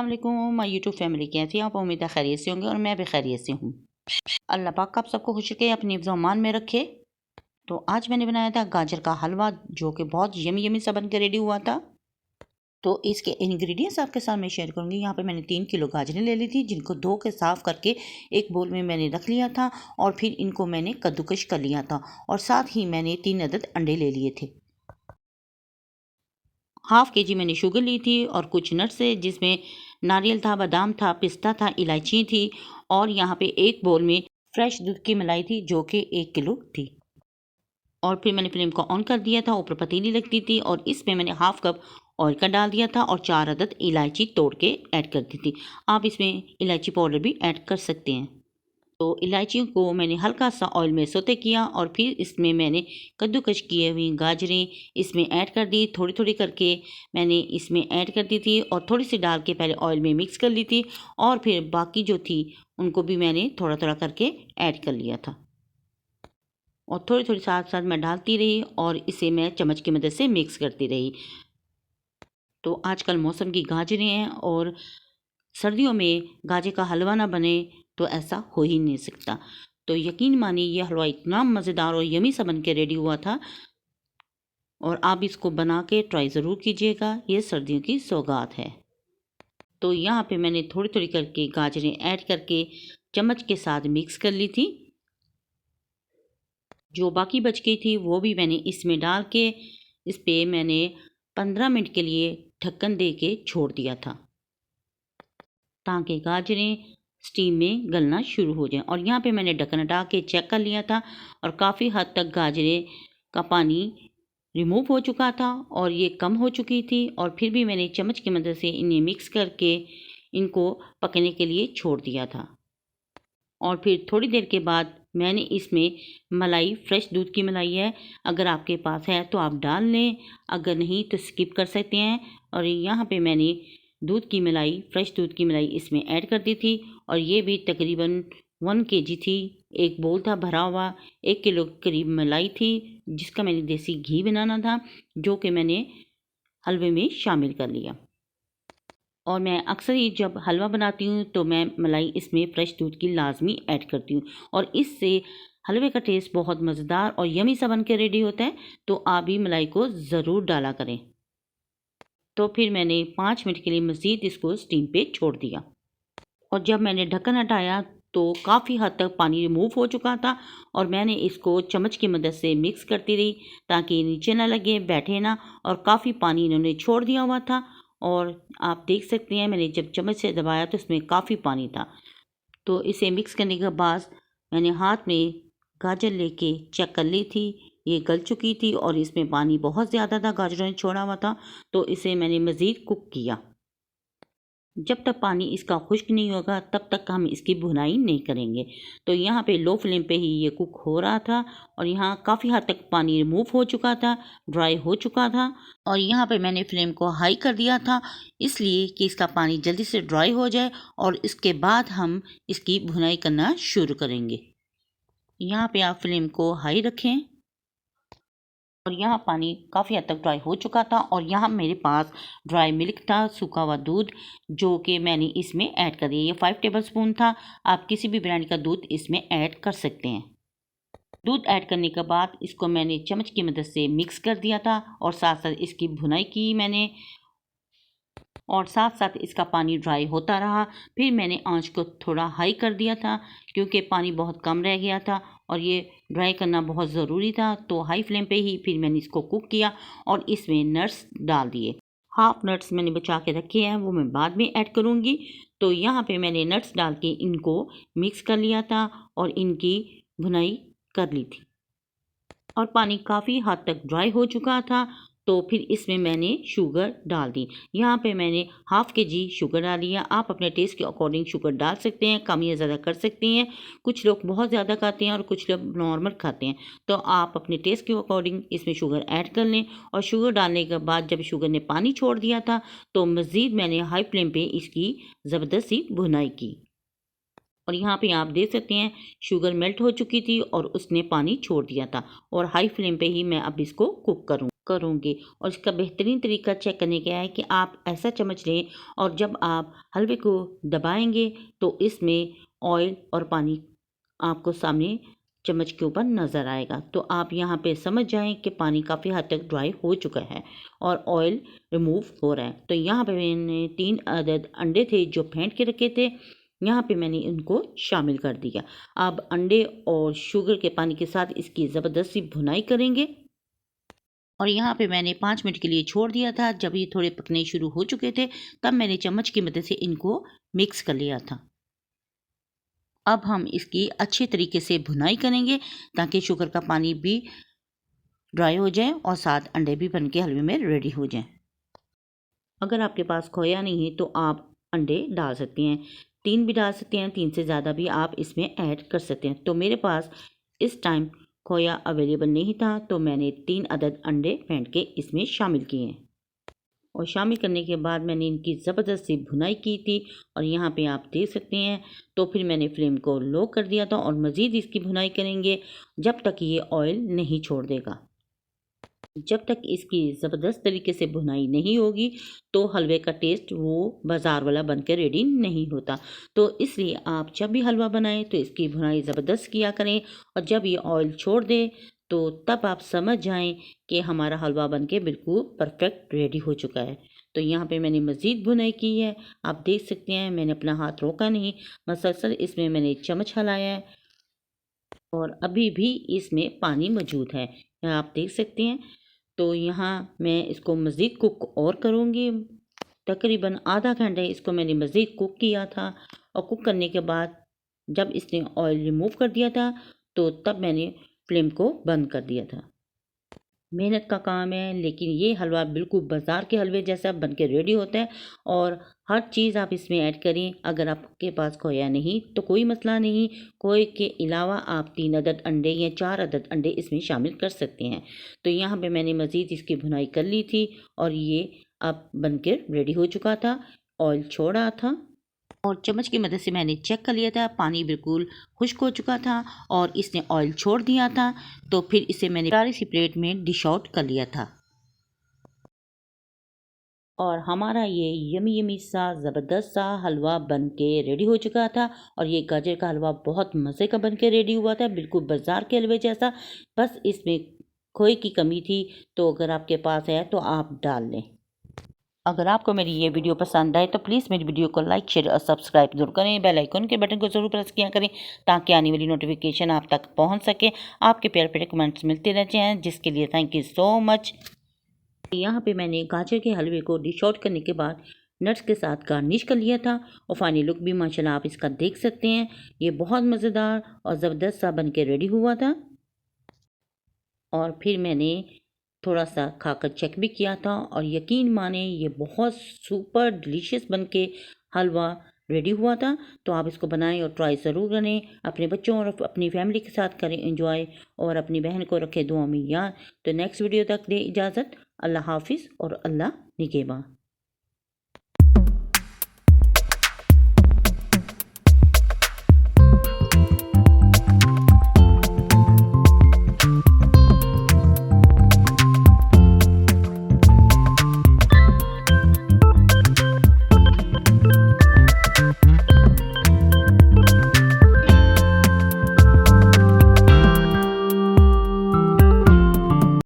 वालेकुम my YouTube family, कैसी हैं आप? उम्मीद है खैरियत से होंगे और मैं भी खैरियत से हूँ। अल्लाह पाक आप सबको खुश रखे, अपनी हिफ्ज़ अमान में रखे। तो आज मैंने बनाया था गाजर का हलवा, जो कि बहुत यमी यमी सा बन के रेडी हुआ था। तो इसके इंग्रेडिएंट्स आपके साथ मैं शेयर करूँगी। यहाँ पे मैंने 3 किलो गाजरें ले ली थी, जिनको धो के साफ़ करके एक बोल में मैंने रख लिया था और फिर इनको मैंने कद्दूकश कर लिया था। और साथ ही मैंने 3 अदद अंडे ले लिए थे। हाफ़ केजी मैंने शुगर ली थी और कुछ नट्स है, जिसमें नारियल था, बादाम था, पिस्ता था, इलायची थी। और यहाँ पे एक बोल में फ्रेश दूध की मलाई थी, जो कि 1 किलो थी। और फिर मैंने फ्लेम को ऑन कर दिया था। ऊपर पतीली लगती थी और इसमें मैंने हाफ़ कप ऑयल का डाल दिया था और 4 अदद इलायची तोड़ के ऐड कर दी थी। आप इसमें इलायची पाउडर भी ऐड कर सकते हैं। तो इलायचियों को मैंने हल्का सा ऑयल में सौते किया और फिर इसमें मैंने कद्दूकश किए हुई गाजरें इसमें ऐड कर दी। थोड़ी थोड़ी करके मैंने इसमें ऐड कर दी थी और थोड़ी सी डाल के पहले ऑयल में मिक्स कर ली थी और फिर बाकी जो थी उनको भी मैंने थोड़ा थोड़ा करके ऐड कर लिया था। और थोड़ी थोड़ी साथ साथ मैं डालती रही और इसे मैं चम्मच की मदद से मिक्स करती रही। तो आजकल मौसम की गाजरें हैं और सर्दियों में गाजर का हलवा ना बने तो ऐसा हो ही नहीं सकता। तो यकीन मानिए ये हलवा इतना मज़ेदार और यमी सा बन के रेडी हुआ था और आप इसको बना के ट्राई ज़रूर कीजिएगा। ये सर्दियों की सौगात है। तो यहाँ पे मैंने थोड़ी थोड़ी करके गाजरें ऐड करके चम्मच के साथ मिक्स कर ली थी। जो बाकी बच गई थी वो भी मैंने इसमें डाल के इस पे मैंने 15 मिनट के लिए ढक्कन दे के छोड़ दिया था, ताकि गाजरें स्टीम में गलना शुरू हो जाएं। और यहाँ पे मैंने ढक्कन हटा के चेक कर लिया था और काफ़ी हद तक गाजरें का पानी रिमूव हो चुका था और ये कम हो चुकी थी। और फिर भी मैंने चम्मच की मदद से इन्हें मिक्स करके इनको पकने के लिए छोड़ दिया था। और फिर थोड़ी देर के बाद मैंने इसमें मलाई, फ्रेश दूध की मलाई है, अगर आपके पास है तो आप डाल लें, अगर नहीं तो स्किप कर सकते हैं। और यहाँ पे मैंने दूध की मलाई, फ्रेश दूध की मलाई इसमें ऐड कर दी थी और ये भी तकरीबन 1 केजी थी। एक बोल था भरा हुआ, 1 किलो करीब मलाई थी, जिसका मैंने देसी घी बनाना था, जो कि मैंने हलवे में शामिल कर लिया। और मैं अक्सर ही जब हलवा बनाती हूँ तो मैं मलाई इसमें फ़्रेश दूध की लाजमी ऐड करती हूँ और इससे हलवे का टेस्ट बहुत मज़ेदार और यमी सा बन के रेडी होता है। तो आप भी मलाई को ज़रूर डाला करें। तो फिर मैंने 5 मिनट के लिए मज़ीद इसको स्टीम पे छोड़ दिया और जब मैंने ढक्कन हटाया तो काफ़ी हद तक पानी रिमूव हो चुका था और मैंने इसको चम्मच की मदद से मिक्स करती रही, ताकि नीचे ना लगे, बैठे ना। और काफ़ी पानी इन्होंने छोड़ दिया हुआ था और आप देख सकते हैं मैंने जब चम्मच से दबाया तो इसमें काफ़ी पानी था। तो इसे मिक्स करने के बाद मैंने हाथ में गाजर लेके चेक कर ली थी, ये गल चुकी थी और इसमें पानी बहुत ज़्यादा था, गाजरों ने छोड़ा हुआ था। तो इसे मैंने मज़ीद कुक किया। जब तक पानी इसका खुश्क नहीं होगा तब तक हम इसकी भुनाई नहीं करेंगे। तो यहाँ पे लो फ्लेम पे ही ये कुक हो रहा था और यहाँ काफ़ी हद तक पानी रिमूव हो चुका था, ड्राई हो चुका था। और यहाँ पे मैंने फ्लेम को हाई कर दिया था, इसलिए कि इसका पानी जल्दी से ड्राई हो जाए और इसके बाद हम इसकी भुनाई करना शुरू करेंगे। यहाँ पे आप फ्लेम को हाई रखें और यहाँ पानी काफ़ी हद तक ड्राई हो चुका था और यहाँ मेरे पास ड्राई मिल्क था, सूखा हुआ दूध, जो कि मैंने इसमें ऐड कर दिया। ये 5 टेबलस्पून था। आप किसी भी ब्रांड का दूध इसमें ऐड कर सकते हैं। दूध ऐड करने के बाद इसको मैंने चम्मच की मदद से मिक्स कर दिया था और साथ साथ इसकी भुनाई की मैंने और साथ साथ इसका पानी ड्राई होता रहा। फिर मैंने आंच को थोड़ा हाई कर दिया था, क्योंकि पानी बहुत कम रह गया था और ये ड्राई करना बहुत ज़रूरी था। तो हाई फ्लेम पे ही फिर मैंने इसको कुक किया और इसमें नट्स डाल दिए। हाफ नट्स मैंने बचा के रखे हैं, वो मैं बाद में ऐड करूँगी। तो यहाँ पे मैंने नट्स डाल के इनको मिक्स कर लिया था और इनकी भुनाई कर ली थी और पानी काफ़ी हद तक ड्राई हो चुका था। तो फिर इसमें मैंने शुगर डाल दी। यहाँ पे मैंने हाफ़ केजी शुगर डाली है। आप अपने टेस्ट के अकॉर्डिंग शुगर डाल सकते हैं, कम या ज़्यादा कर सकते हैं। कुछ लोग बहुत ज़्यादा खाते हैं और कुछ लोग नॉर्मल खाते हैं। तो आप अपने टेस्ट के अकॉर्डिंग इसमें शुगर ऐड कर लें। और शुगर डालने के बाद जब शुगर ने पानी छोड़ दिया था तो मज़ीद मैंने हाई फ्लेम पर इसकी ज़बरदस्ती भुनाई की। और यहाँ पे आप देख सकते हैं शुगर मेल्ट हो चुकी थी और उसने पानी छोड़ दिया था और हाई फ्लेम पे ही मैं अब इसको कुक करूँगी। और इसका बेहतरीन तरीका चेक करने का है कि आप ऐसा चम्मच लें और जब आप हलवे को दबाएंगे तो इसमें ऑयल और पानी आपको सामने चम्मच के ऊपर नज़र आएगा। तो आप यहाँ पे समझ जाएं कि पानी काफ़ी हद तक ड्राई हो चुका है और ऑयल रिमूव हो रहा है। तो यहाँ पे मैंने 3 अदद अंडे थे जो फेंट के रखे थे, यहाँ पे मैंने इनको शामिल कर दिया। अब अंडे और शुगर के पानी के साथ इसकी ज़बरदस्त सी भुनाई करेंगे और यहाँ पे मैंने 5 मिनट के लिए छोड़ दिया था। जब ये थोड़े पकने शुरू हो चुके थे तब मैंने चम्मच की मदद से इनको मिक्स कर लिया था। अब हम इसकी अच्छे तरीके से भुनाई करेंगे ताकि शुगर का पानी भी ड्राई हो जाए और साथ अंडे भी बन के हलवे में रेडी हो जाएं। अगर आपके पास खोया नहीं है तो आप अंडे डाल सकती हैं, 3 भी डाल सकते हैं, 3 से ज़्यादा भी आप इसमें ऐड कर सकते हैं। तो मेरे पास इस टाइम खोया अवेलेबल नहीं था तो मैंने 3 अदद अंडे फेंट के इसमें शामिल किए हैं और शामिल करने के बाद मैंने इनकी ज़बरदस्त सी भुनाई की थी और यहाँ पे आप देख सकते हैं। तो फिर मैंने फ्लेम को लो कर दिया था और मज़ीद इसकी भुनाई करेंगे जब तक ये ऑयल नहीं छोड़ देगा। जब तक इसकी ज़बरदस्त तरीके से भुनाई नहीं होगी तो हलवे का टेस्ट वो बाज़ार वाला बन के रेडी नहीं होता। तो इसलिए आप जब भी हलवा बनाएं तो इसकी भुनाई ज़बरदस्त किया करें और जब ये ऑयल छोड़ दे तो तब आप समझ जाएं कि हमारा हलवा बन के बिल्कुल परफेक्ट रेडी हो चुका है। तो यहाँ पे मैंने मज़ीद भुनाई की है, आप देख सकते हैं मैंने अपना हाथ रोका नहीं, मसलसल इसमें मैंने चम्मच हिलाया है और अभी भी इसमें पानी मौजूद है, आप देख सकते हैं। तो यहाँ मैं इसको मज़ीद कुक और करूँगी, तकरीबन आधा घंटा इसको मैंने मज़ीद कुक किया था और कुक करने के बाद जब इसने ऑयल रिमूव कर दिया था तो तब मैंने फ्लेम को बंद कर दिया था। मेहनत का काम है लेकिन ये हलवा बिल्कुल बाज़ार के हलवे जैसा बन के रेडी होता है और हर चीज़ आप इसमें ऐड करें। अगर आपके पास खोया नहीं तो कोई मसला नहीं, खोए के अलावा आप 3 अदद अंडे या 4 अदद अंडे इसमें शामिल कर सकते हैं। तो यहाँ पे मैंने मज़ीद इसकी भुनाई कर ली थी और ये अब बन के रेडी हो चुका था, ऑयल छोड़ा था और चम्मच की मदद से मैंने चेक कर लिया था, पानी बिल्कुल खुश्क हो चुका था और इसने ऑयल छोड़ दिया था। तो फिर इसे मैंने प्यारी सी प्लेट में डिश आउट कर लिया था और हमारा ये यमी यमी सा ज़बरदस्त सा हलवा बन के रेडी हो चुका था। और ये गाजर का हलवा बहुत मज़े का बन के रेडी हुआ था, बिल्कुल बाज़ार के हलवे जैसा, बस इसमें खोए की कमी थी। तो अगर आपके पास है तो आप डाल लें। अगर आपको मेरी ये वीडियो पसंद आए तो प्लीज़ मेरी वीडियो को लाइक शेयर और सब्सक्राइब जरूर करें। बेल आइकन के बटन को ज़रूर प्रेस किया करें ताकि आने वाली नोटिफिकेशन आप तक पहुंच सके। आपके प्यार प्यारे कमेंट्स मिलते रहते हैं जिसके लिए थैंक यू सो मच। यहाँ पे मैंने गाजर के हलवे को डिश आउट करने के बाद नट्स के साथ गार्निश कर लिया था और फाइनल लुक भी माशाल्लाह आप इसका देख सकते हैं। ये बहुत मज़ेदार और ज़बरदस्त सा बन के रेडी हुआ था और फिर मैंने थोड़ा सा खाकर चेक भी किया था और यकीन माने ये बहुत सुपर डिलीशियस बन के हलवा रेडी हुआ था। तो आप इसको बनाएं और ट्राई ज़रूर करें, अपने बच्चों और अपनी फैमिली के साथ करें एंजॉय और अपनी बहन को रखें दुआ में याद। तो नेक्स्ट वीडियो तक दे इजाज़त, अल्लाह हाफिज़ और अल्लाह निगहबान।